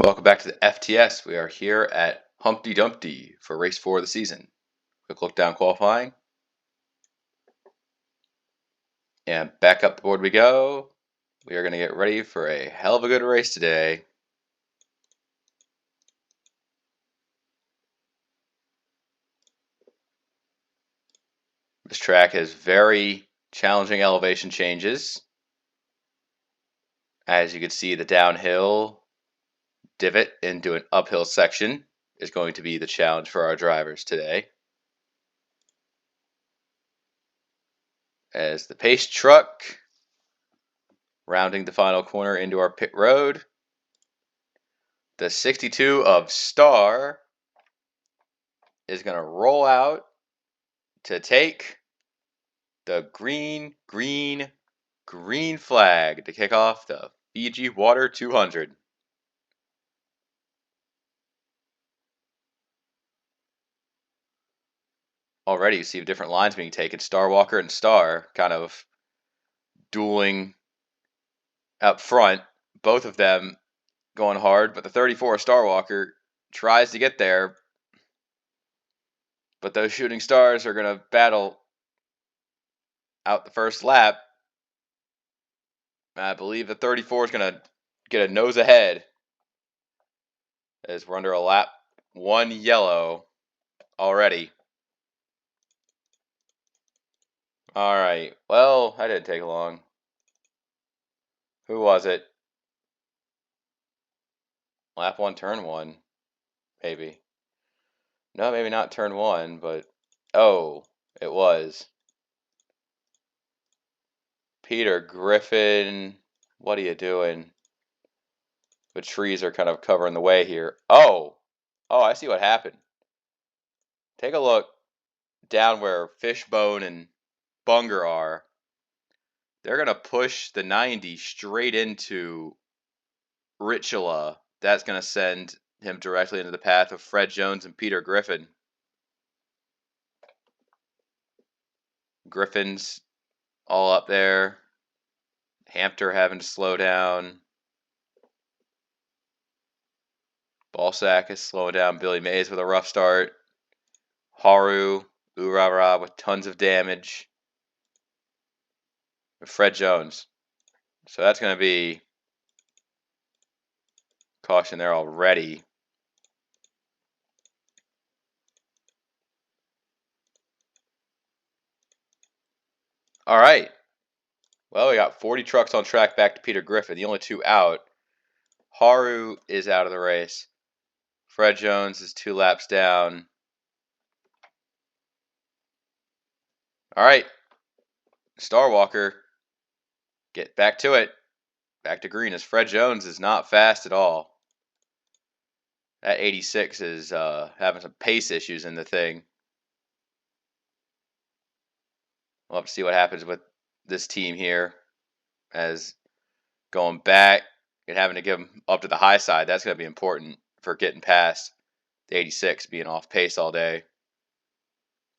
Welcome back to the FTS. We are here at Humpty Dumpty for race 4 of the season. Quick look down qualifying. And back up the board we go. We are going to get ready for a hell of a good race today. This track has very challenging elevation changes. As you can see, the downhill divot into an uphill section is going to be the challenge for our drivers today. As the pace truck rounding the final corner into our pit road, the 62 of Star is going to roll out to take the green flag to kick off the Fiji Water 200. Already you see different lines being taken. Star Walker and Star kind of dueling up front. Both of them going hard, but the 34 Star Walker tries to get there. But those shooting stars are going to battle out the first lap. I believe the 34 is going to get a nose ahead as we're under a lap 1 yellow already. All right. Well, that didn't take long. Who was it? Lap 1, turn 1. Maybe. No, maybe not turn 1, but... Oh, it was. Peter Griffin. What are you doing? The trees are kind of covering the way here. Oh! Oh, I see what happened. Take a look down where Fishbone and Bunger are. They're going to push the 90 straight into Richula. That's going to send him directly into the path of Fred Jones and Peter Griffin. Griffin's all up there. Hampter having to slow down. Ballsack is slowing down. Billy Mays with a rough start. Haru, Urara with tons of damage. And Fred Jones. So that's going to be caution there already. All right. Well, we got 40 trucks on track back to Peter Griffin. The only two out. Haru is out of the race. Fred Jones is 2 laps down. All right. Star Walker, get back to it. Back to green as Fred Jones is not fast at all. That 86 is having some pace issues in the thing. We'll have to see what happens with this team here as going back and having to give them up to the high side. That's going to be important for getting past the 86 being off pace all day.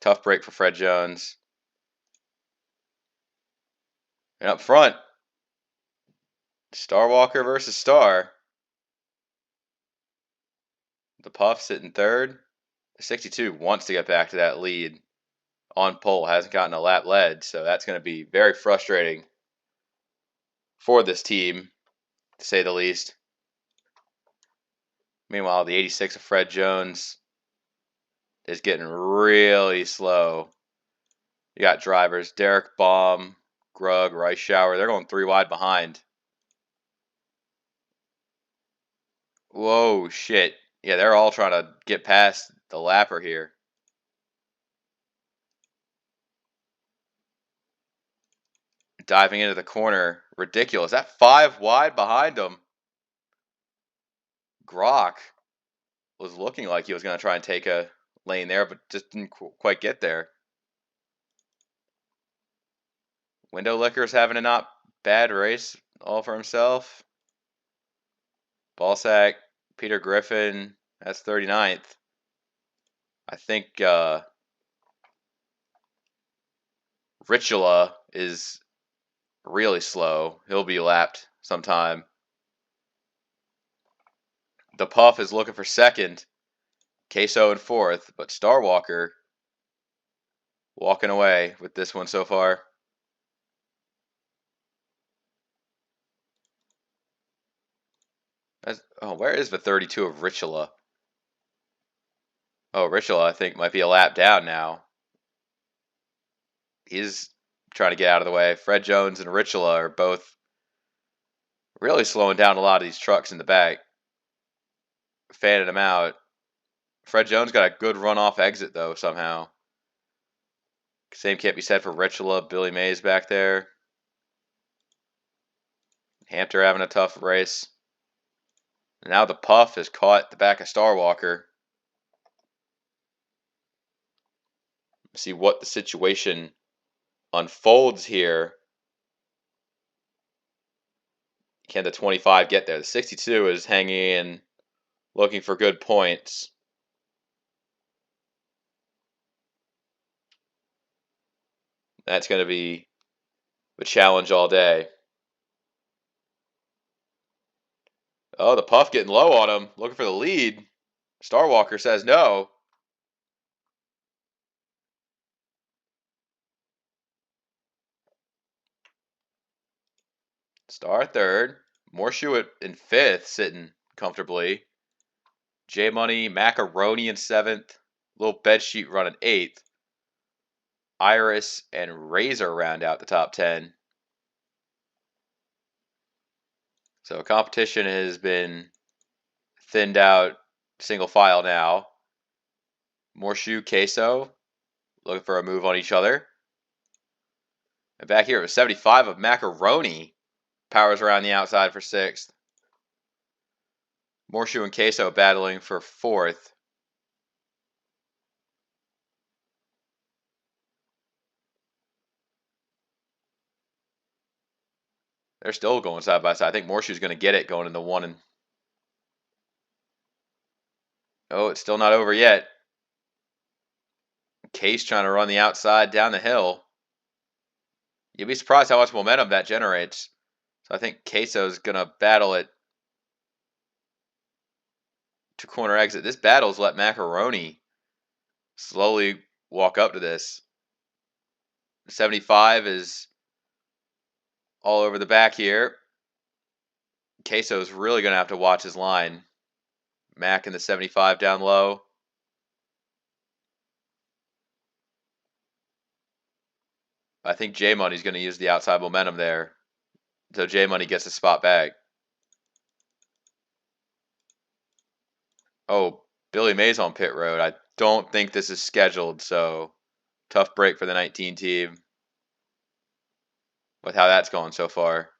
Tough break for Fred Jones. And up front, Star Walker versus Star. The Puff sitting third. The 62 wants to get back to that lead on pole. Hasn't gotten a lap led, so that's going to be very frustrating for this team, to say the least. Meanwhile, the 86 of Fred Jones is getting really slow. You got drivers, Derek Baum, Grug, Reischauer. They're going 3 wide behind. Whoa, shit. Yeah, they're all trying to get past the lapper here. Diving into the corner. Ridiculous. That 5 wide behind them. Grok was looking like he was going to try and take a lane there, but just didn't quite get there. Window Licker's having a not bad race all for himself. Ballsack, Peter Griffin, that's 39th. I think Richula is really slow. He'll be lapped sometime. The Puff is looking for second. Queso in fourth, but Starwalker walking away with this one so far. Where is the 32 of Richula? Oh, Richula, I think, might be a lap down now. He's trying to get out of the way. Fred Jones and Richula are both really slowing down a lot of these trucks in the back. Fanning them out. Fred Jones got a good runoff exit, though, somehow. Same can't be said for Richula. Billy Mays back there. Hampter having a tough race. Now the Puff has caught the back of Starwalker. See what the situation unfolds here. Can the 25 get there? The 62 is hanging in, looking for good points. That's going to be the challenge all day. Oh, the Puff getting low on him, looking for the lead. Starwalker says no. Star third. Morshoe in fifth, sitting comfortably. J Money, Macaroni in seventh. Little Bedsheet running eighth. Iris and Razor round out the top 10. So competition has been thinned out single file now. Morshoe, Queso looking for a move on each other. And back here it was 75 of Macaroni. Powers around the outside for sixth. Morshoe and Queso battling for fourth. They're still going side by side. I think Morshoe's going to get it going into one. And oh, it's still not over yet. Case trying to run the outside down the hill. You'd be surprised how much momentum that generates. So I think Queso's going to battle it to corner exit. This battle's let Macaroni slowly walk up to this. 75 is all over the back here. Queso's really going to have to watch his line. Mac in the 75 down low. I think J Money's going to use the outside momentum there. So J Money gets a spot back. Oh, Billy Mays on pit road. I don't think this is scheduled, so tough break for the 19 team with how that's going so far.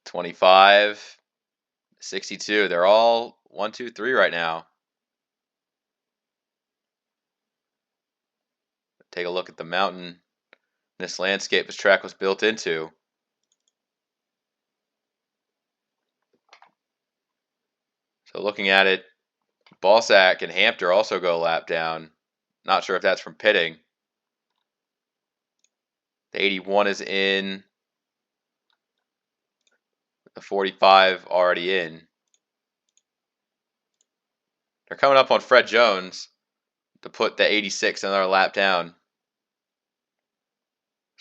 $25, $62. They're all 1, 2, 3 right now. Take a look at the mountain this landscape this track was built into. So looking at it, Balsack and Hampter also go a lap down. Not sure if that's from pitting. The 81 is in. The 45 already in. They're coming up on Fred Jones to put the 86 another lap down.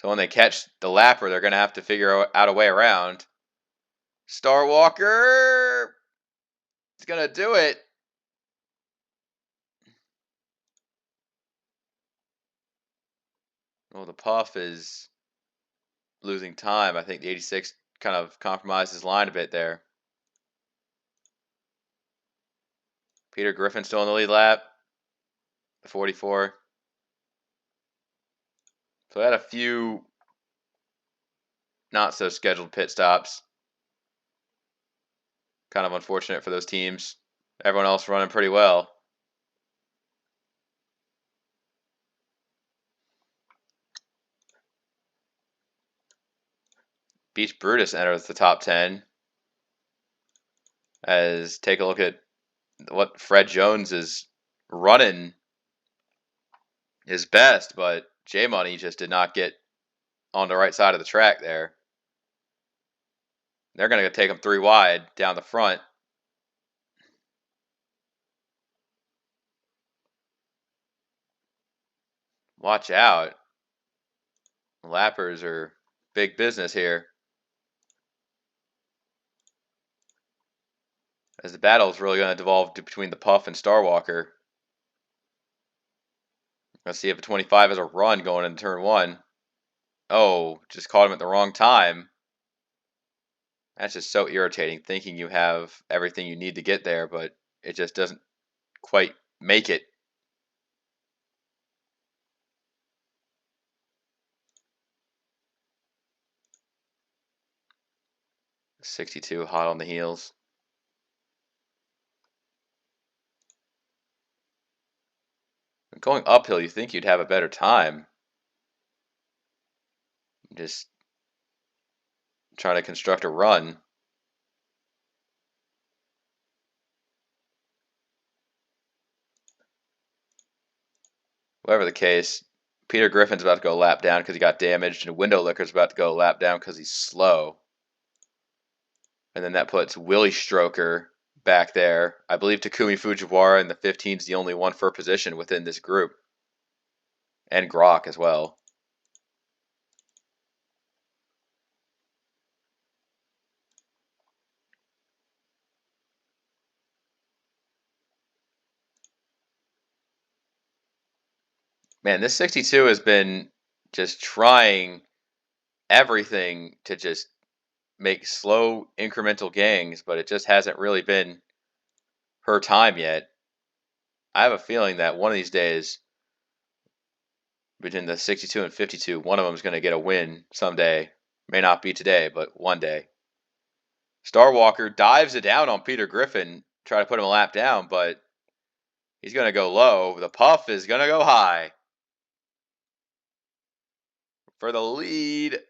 So when they catch the lapper, they're going to have to figure out a way around. Starwalker is going to do it. Well, the Puff is losing time. I think the 86 kind of compromised his line a bit there. Peter Griffin still in the lead lap. The 44. So they had a few not so scheduled pit stops. Kind of unfortunate for those teams. Everyone else running pretty well. Beach Brutus enters the top 10. As take a look at what Fred Jones is running his best, but J Money just did not get on the right side of the track there. They're going to take them 3 wide down the front. Watch out. Lappers are big business here. As the battle is really going to devolve between the Puff and Starwalker. Let's see if a 25 has a run going into turn 1. Oh, just caught him at the wrong time. That's just so irritating, thinking you have everything you need to get there, but it just doesn't quite make it. .62 hot on the heels. Going uphill, you think you'd have a better time. Just trying to construct a run. Whatever the case, Peter Griffin's about to go lap down because he got damaged, and Window Licker's about to go lap down because he's slow. And then that puts Willie Stroker back there. I believe Takumi Fujiwara in the 15 is the only one for position within this group. And Grok as well. Man, this 62 has been just trying everything to just make slow incremental gangs, but it just hasn't really been her time yet. I have a feeling that one of these days, between the 62 and 52, one of them is going to get a win someday. May not be today, but one day. Starwalker dives it down on Peter Griffin, try to put him a lap down, but he's going to go low. The Puff is going to go high. For the lead.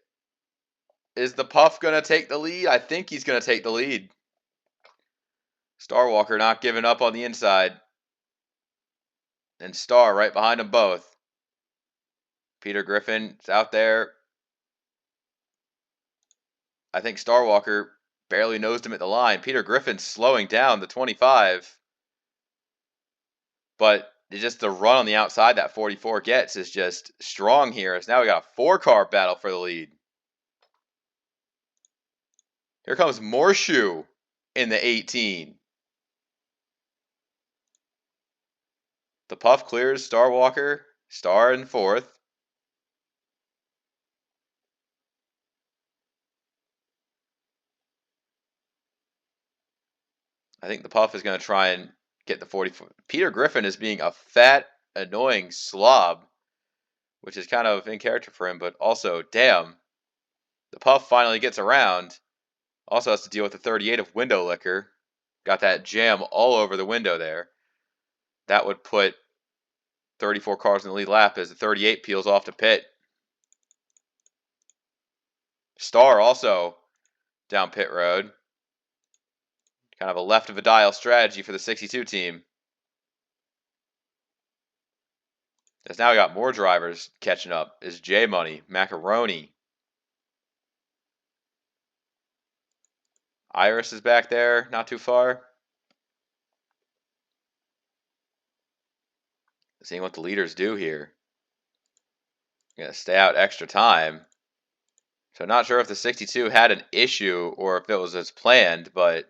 Is the Puff going to take the lead? I think he's going to take the lead. Starwalker not giving up on the inside. And Star right behind them both. Peter Griffin is out there. I think Starwalker barely nosed him at the line. Peter Griffin slowing down the 25. But just the run on the outside that 44 gets is just strong here. So now we got a 4-car battle for the lead. Here comes Morshu in the 18. The Puff clears Starwalker. Star in 4th. I think the Puff is going to try and get the 44. Peter Griffin is being a fat, annoying slob, which is kind of in character for him, but also, damn, the Puff finally gets around. Also has to deal with the 38 of Window Licker. Got that jam all over the window there. That would put 34 cars in the lead lap as the 38 peels off to pit. Star also down pit road. Kind of a left of a dial strategy for the 62 team. As now we got more drivers catching up. Is J Money, Macaroni. Iris is back there, not too far. Seeing what the leaders do here. Gonna stay out extra time. So not sure if the 62 had an issue or if it was as planned, but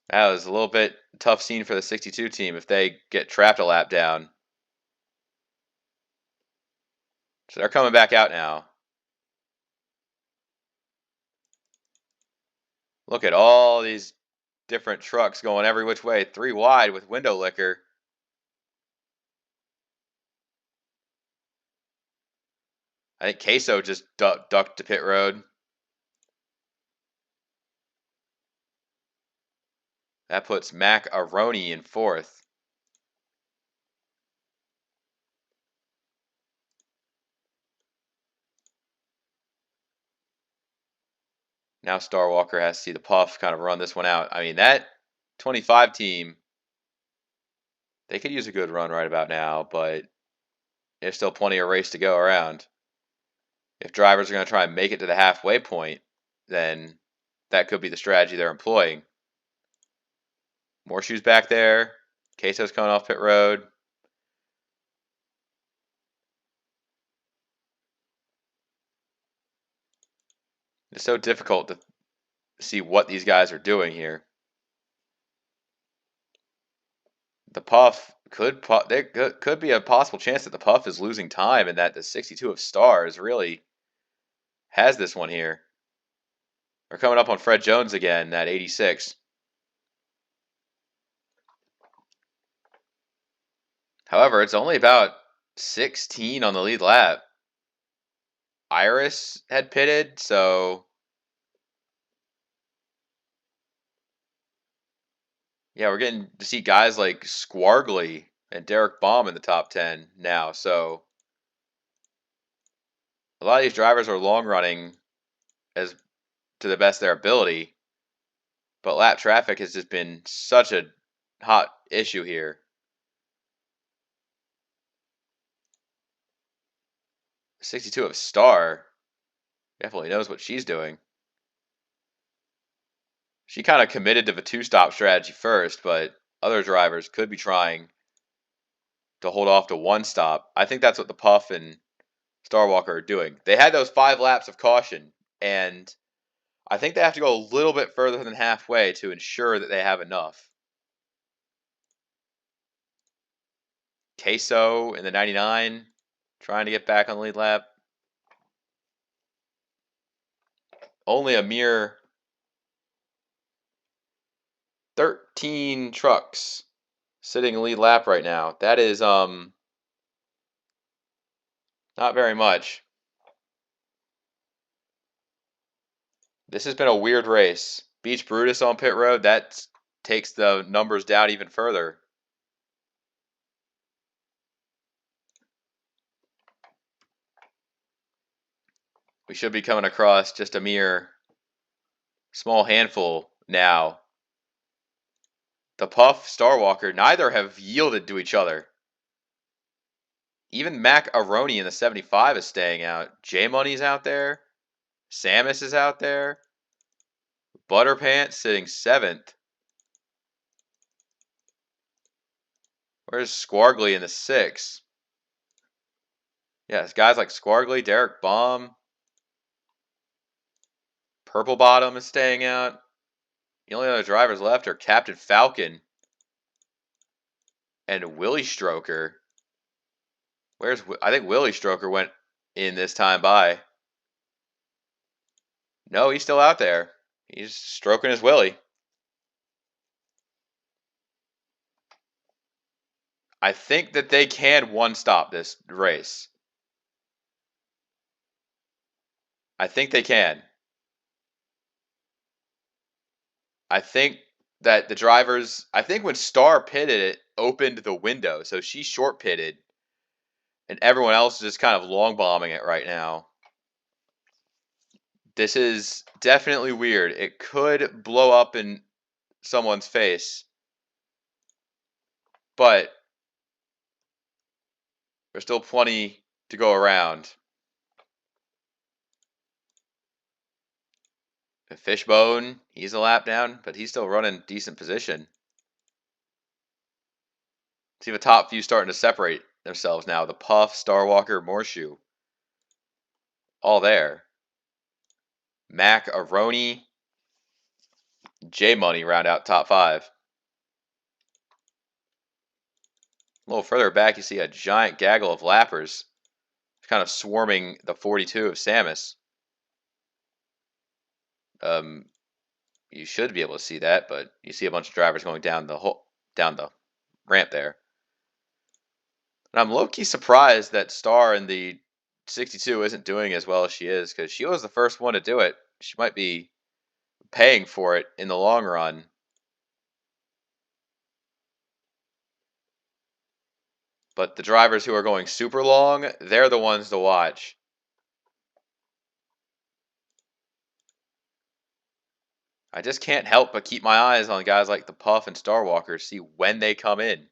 that was a little bit tough scene for the 62 team if they get trapped a lap down. So they're coming back out now. Look at all these different trucks going every which way. 3 wide with Window Licker. I think Queso just ducked to pit road. That puts Macaroni in 4th. Now Starwalker has to see the Puff kind of run this one out. I mean, that 25 team, they could use a good run right about now, but there's still plenty of race to go around. If drivers are going to try and make it to the halfway point, then that could be the strategy they're employing. More shoes back there. Queso's coming off pit road. It's so difficult to see what these guys are doing here. The Puff there could be a possible chance that the Puff is losing time and that the 62 of Stars really has this one here. We're coming up on Fred Jones again at 86. However, it's only about 16 on the lead lap. Iris had pitted, so yeah, we're getting to see guys like Squargly and Derek Baum in the top 10 now. So a lot of these drivers are long running as to the best of their ability, but lap traffic has just been such a hot issue here. 62 of Star definitely knows what she's doing. She kind of committed to the two-stop strategy first, but other drivers could be trying to hold off to one stop. I think that's what the Puff and Starwalker are doing. They had those 5 laps of caution, and I think they have to go a little bit further than halfway to ensure that they have enough. Queso in the 99, trying to get back on the lead lap. Only a mere 13 trucks sitting in lead lap right now. That is not very much. This has been a weird race. Beach Brutus on pit road, that takes the numbers down even further. We should be coming across just a mere small handful now. The Puff, Starwalker, neither have yielded to each other. Even Mac Aroni in the 75 is staying out. J Money's out there. Samus is out there. Butterpants sitting 7th. Where's Squargly in the 6? Yeah, it's guys like Squargly, Derek Baum. Purple Bottom is staying out. The only other drivers left are Captain Falcon and Willie Stroker. I think Willie Stroker went in this time by. No, he's still out there. He's stroking his Willie. I think that they can one-stop this race. I think they can. I think that the drivers, I think when Star pitted, it opened the window. So she short pitted, and everyone else is just kind of long bombing it right now. This is definitely weird. It could blow up in someone's face, but there's still plenty to go around. Fishbone, he's a lap down, but he's still running decent position. See the top few starting to separate themselves now. The Puff, Starwalker, Morshoe. All there. Mac, Aroni, J Money round out top 5. A little further back, you see a giant gaggle of lappers kind of swarming the 42 of Samus. You should be able to see that, but you see a bunch of drivers going down the ramp there. And I'm low-key surprised that Star in the 62 isn't doing as well as she is, because she was the first one to do it. She might be paying for it in the long run. But the drivers who are going super long, they're the ones to watch. I just can't help but keep my eyes on guys like the Puff and Starwalker to see when they come in.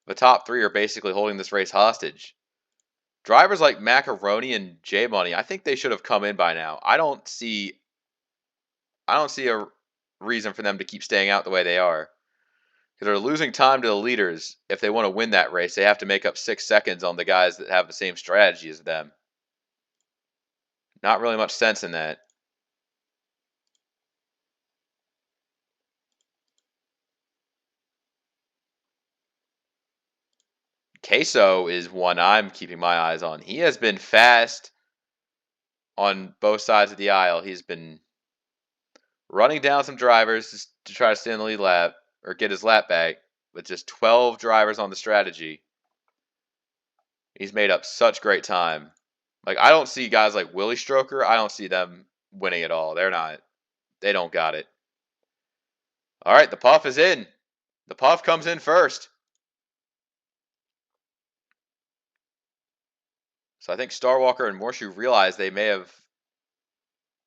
The top 3 are basically holding this race hostage. Drivers like Macaroni and J Money, I think they should have come in by now. I don't see a reason for them to keep staying out the way they are. Because they're losing time to the leaders. If they want to win that race, they have to make up 6 seconds on the guys that have the same strategy as them. Not really much sense in that. Queso is one I'm keeping my eyes on. He has been fast on both sides of the aisle. He's been running down some drivers to try to stay in the lead lap or get his lap back with just 12 drivers on the strategy. He's made up such great time. Like, I don't see guys like Willie Stroker. I don't see them winning at all. They don't got it. All right, the puff is in. The puff comes in first. So I think Starwalker and Morshu realized they may have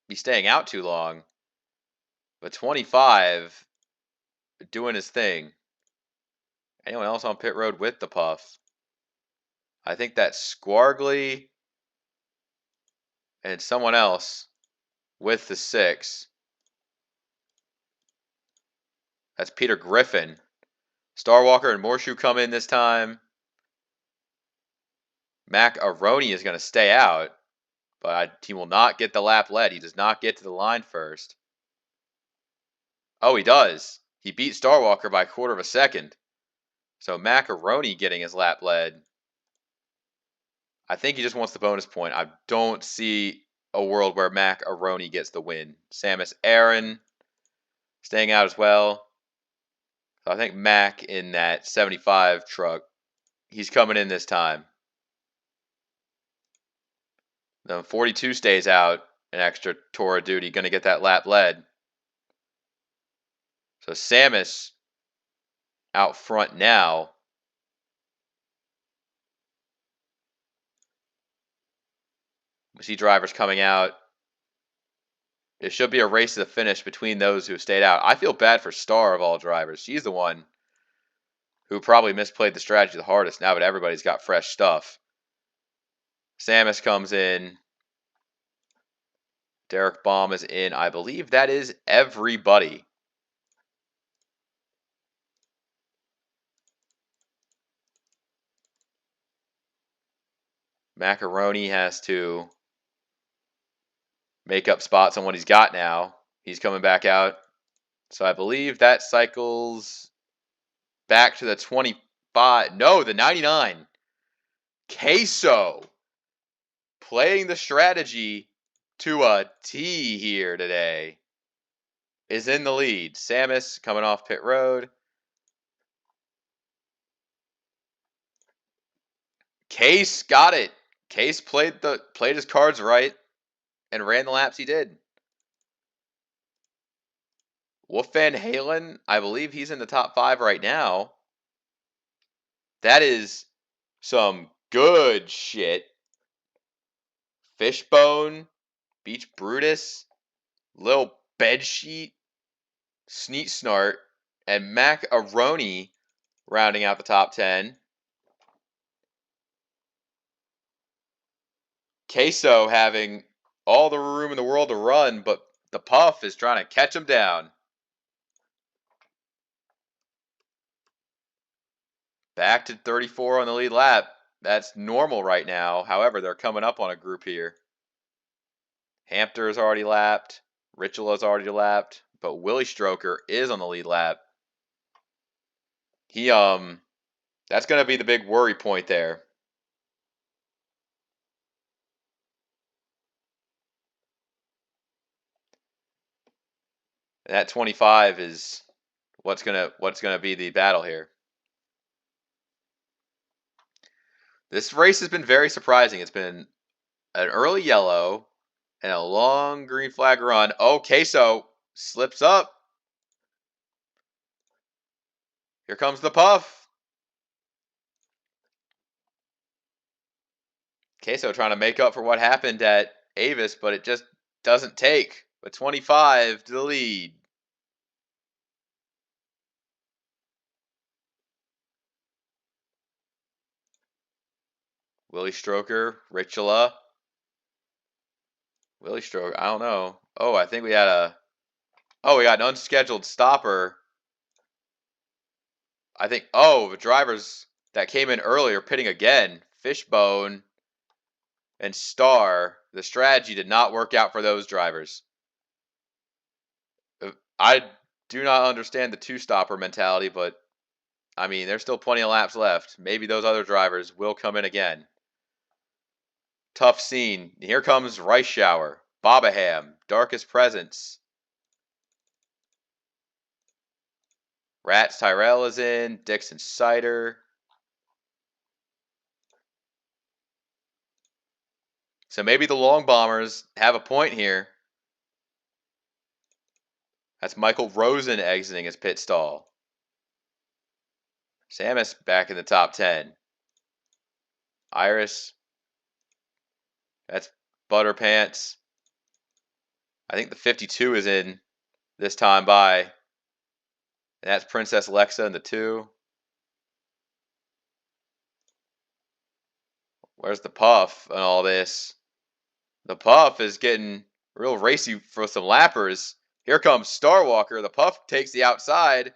be staying out too long. But 25 doing his thing. Anyone else on pit road with the puff? I think that's Squargly and someone else with the 6. That's Peter Griffin. Starwalker and Morshu come in this time. Macaroni is going to stay out, but he will not get the lap lead. He does not get to the line first. Oh, he does. He beat Starwalker by a quarter of a second. So Macaroni getting his lap lead. I think he just wants the bonus point. I don't see a world where Macaroni gets the win. Samus Aran staying out as well. So I think Mac in that 75 truck, he's coming in this time. The 42 stays out, an extra tour of duty, going to get that lap lead. So Samus out front now. We see drivers coming out. It should be a race to the finish between those who stayed out. I feel bad for Star of all drivers. She's the one who probably misplayed the strategy the hardest now, but everybody's got fresh stuff. Samus comes in. Derek Baum is in. I believe that is everybody. Macaroni has to make up spots on what he's got now. He's coming back out. So I believe that cycles back to the 25. No, the 99. Queso playing the strategy to a T here today is in the lead. Samus coming off pit road. Case got it. Case played his cards right and ran the laps he did. Wolf Van Halen, I believe he's in the top 5 right now. That is some good shit. Fishbone, Beach Brutus, Lil Bedsheet, Sneet Snart, and Macaroni rounding out the top 10. Queso having all the room in the world to run, but the puff is trying to catch him down. Back to 34 on the lead lap. That's normal right now. However, they're coming up on a group here. Hampter's already lapped. Richela's already lapped. But Willie Stroker is on the lead lap. That's going to be the big worry point there. And that 25 is what's gonna be the battle here. This race has been very surprising. It's been an early yellow and a long green flag run. Oh, Queso slips up. Here comes the puff. Queso trying to make up for what happened at Avis, but it just doesn't take. But 25 to the lead. Willie Stroker, Richula. Willie Stroker, I don't know. Oh, I think we had we got an unscheduled stopper. I think, the drivers that came in earlier pitting again. Fishbone and Star. The strategy did not work out for those drivers. I do not understand the two-stopper mentality, but I mean, there's still plenty of laps left. Maybe those other drivers will come in again. Tough scene. Here comes Rice Shower, Bobaham, Darkest Presence. Rats Tyrell is in, Dixon Cider. So maybe the Long Bombers have a point here. That's Michael Rosen exiting his pit stall. Samus back in the top 10. Iris. That's Butterpants. I think the 52 is in this time by. And that's Princess Lexa in the 2. Where's the Puff and all this? The Puff is getting real racy for some lappers. Here comes Starwalker. The Puff takes the outside.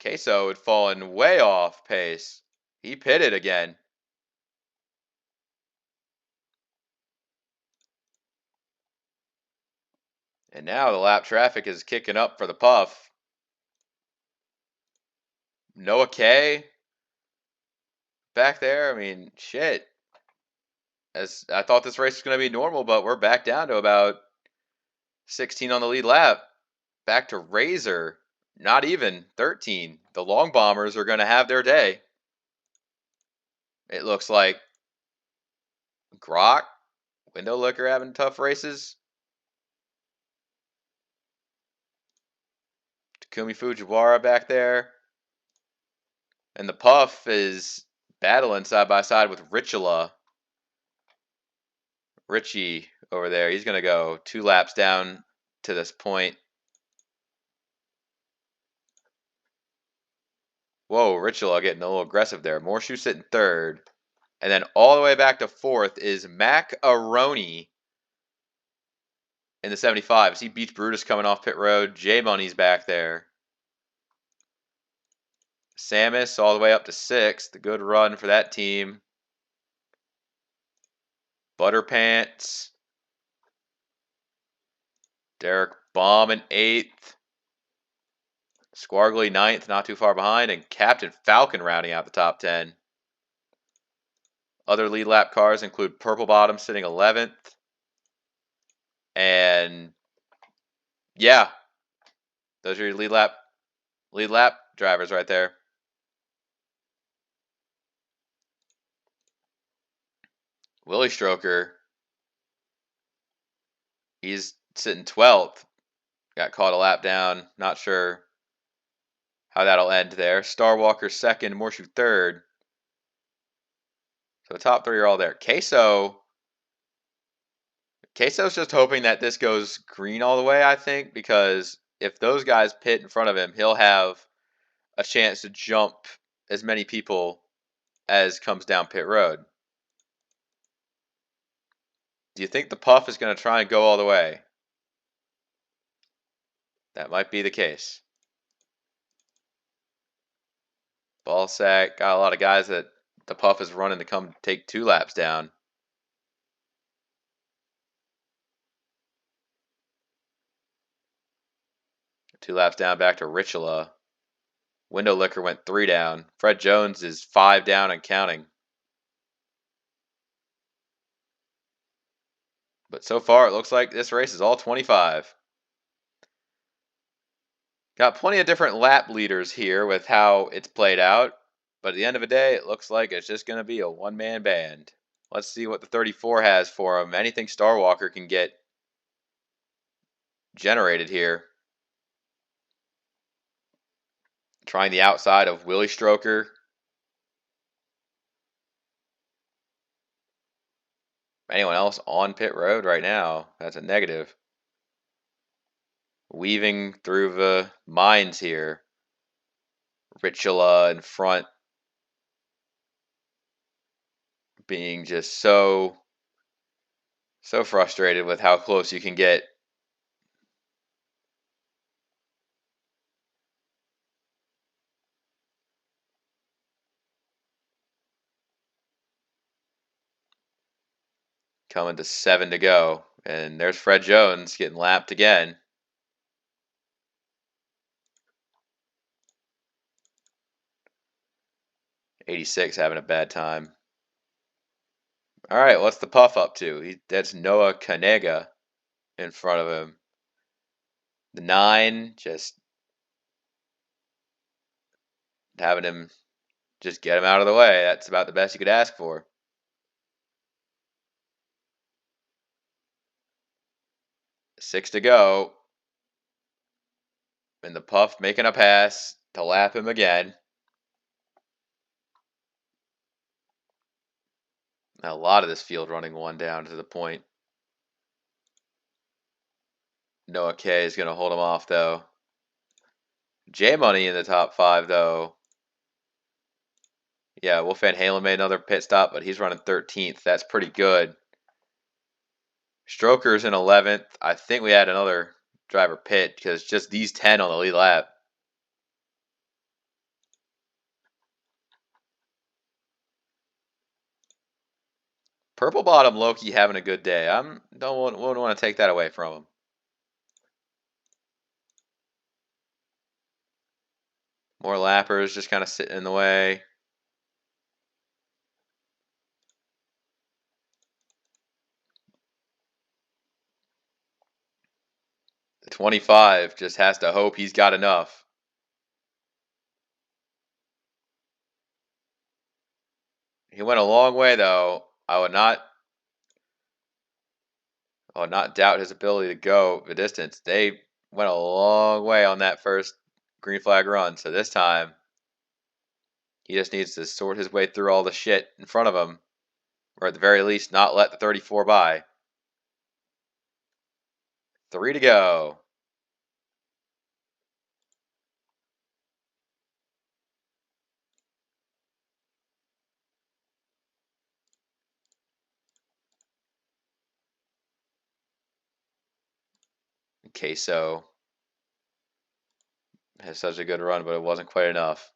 Queso had fallen way off pace. He pitted again. And now the lap traffic is kicking up for the Puff. Noah K back there. I mean, shit. As I thought this race was going to be normal, but we're back down to about 16 on the lead lap. Back to Razor. Not even 13. The Long Bombers are going to have their day. It looks like Grok, Window Liquor having tough races. Takumi Fujiwara back there. And the Puff is battling side by side with Richula. Richie over there. He's going to go 2 laps down to this point. Whoa, Richula getting a little aggressive there. Morshu sitting 3rd. And then all the way back to 4th is Macaroni in the 75. See Beach Brutus coming off pit road. J Money's back there. Samus all the way up to 6th. A good run for that team. Butterpants. Derek Baum in 8th. Squargly 9th, not too far behind. And Captain Falcon rounding out the top 10. Other lead lap cars include Purple Bottom sitting 11th. And yeah, those are your lead lap drivers right there. Willie Stroker, he's sitting 12th. Got caught a lap down. Not sure how that'll end there. Starwalker 2nd, Morshu 3rd. So the top 3 are all there. Queso's just hoping that this goes green all the way, I think, because if those guys pit in front of him, he'll have a chance to jump as many people as comes down pit road. Do you think the Puff is going to try and go all the way? That might be the case. Ballsack got a lot of guys that the Puff is running to come take 2 laps down. Two laps down back to Richula. Window Liquor went 3 down. Fred Jones is 5 down and counting. But so far, it looks like this race is all 25. Got plenty of different lap leaders here with how it's played out. But at the end of the day, it looks like it's just going to be a one-man band. Let's see what the 34 has for him. Anything Starwalker can get generated here. Trying the outside of Willie Stroker. Anyone else on pit road right now? That's a negative. Weaving through the mines here. Richula in front. being just so frustrated with how close you can get. Coming to 7 to go. And there's Fred Jones getting lapped again. '86 having a bad time. All right, what's the Puff up to? That's Noah Kanega in front of him. The 9 just having him just get him out of the way. That's about the best you could ask for. Six to go. And the Puff making a pass to lap him again. A lot of this field running one down to the point. Noah K is going to hold him off, though. J Money in the top 5, though. Yeah, Wolf Van Halen made another pit stop, but he's running 13th. That's pretty good. Stroker's in 11th. I think we had another driver pit because just these 10 on the lead lap. Purple Bottom Loki having a good day. Don't want to take that away from him. More lappers just kind of sitting in the way. The 25 just has to hope he's got enough. He went a long way, though. I would not doubt his ability to go the distance. They went a long way on that first green flag run. So this time, he just needs to sort his way through all the shit in front of him. Or at the very least, not let the 34 by. 3 to go. Queso has such a good run, but it wasn't quite enough.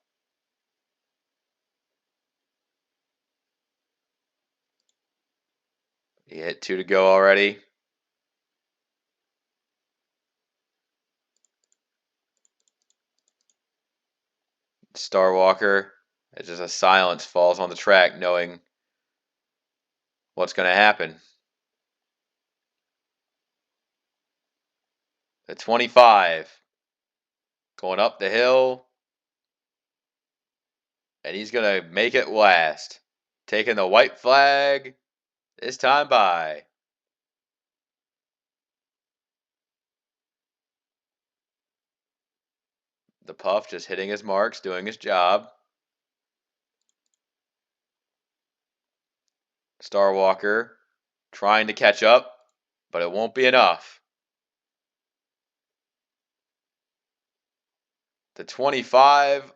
He hit 2 to go already. Star Walker, it's just a silence falls on the track knowing what's going to happen. The 25 going up the hill, and he's going to make it last. Taking the white flag this time by. The Puff just hitting his marks, doing his job. Star Walker trying to catch up, but it won't be enough. The 25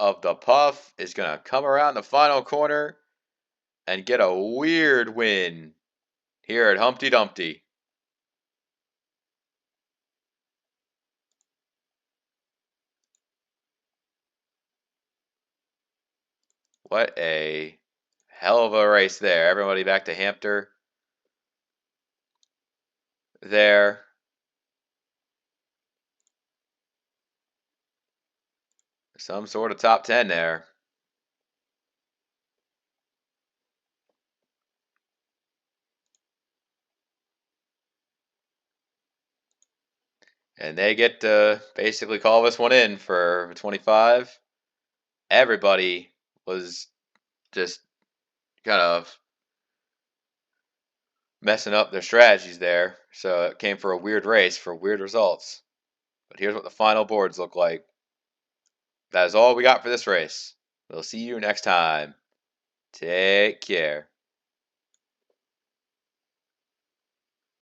of the Puff is going to come around the final corner and get a weird win here at Humpty Dumpty. What a hell of a race there. Everybody back to Hampton. There. Some sort of top 10 there. And they get to basically call this one in for 25. Everybody was just kind of messing up their strategies there. So it came for a weird race for weird results. But here's what the final boards look like. That is all we got for this race. We'll see you next time. Take care.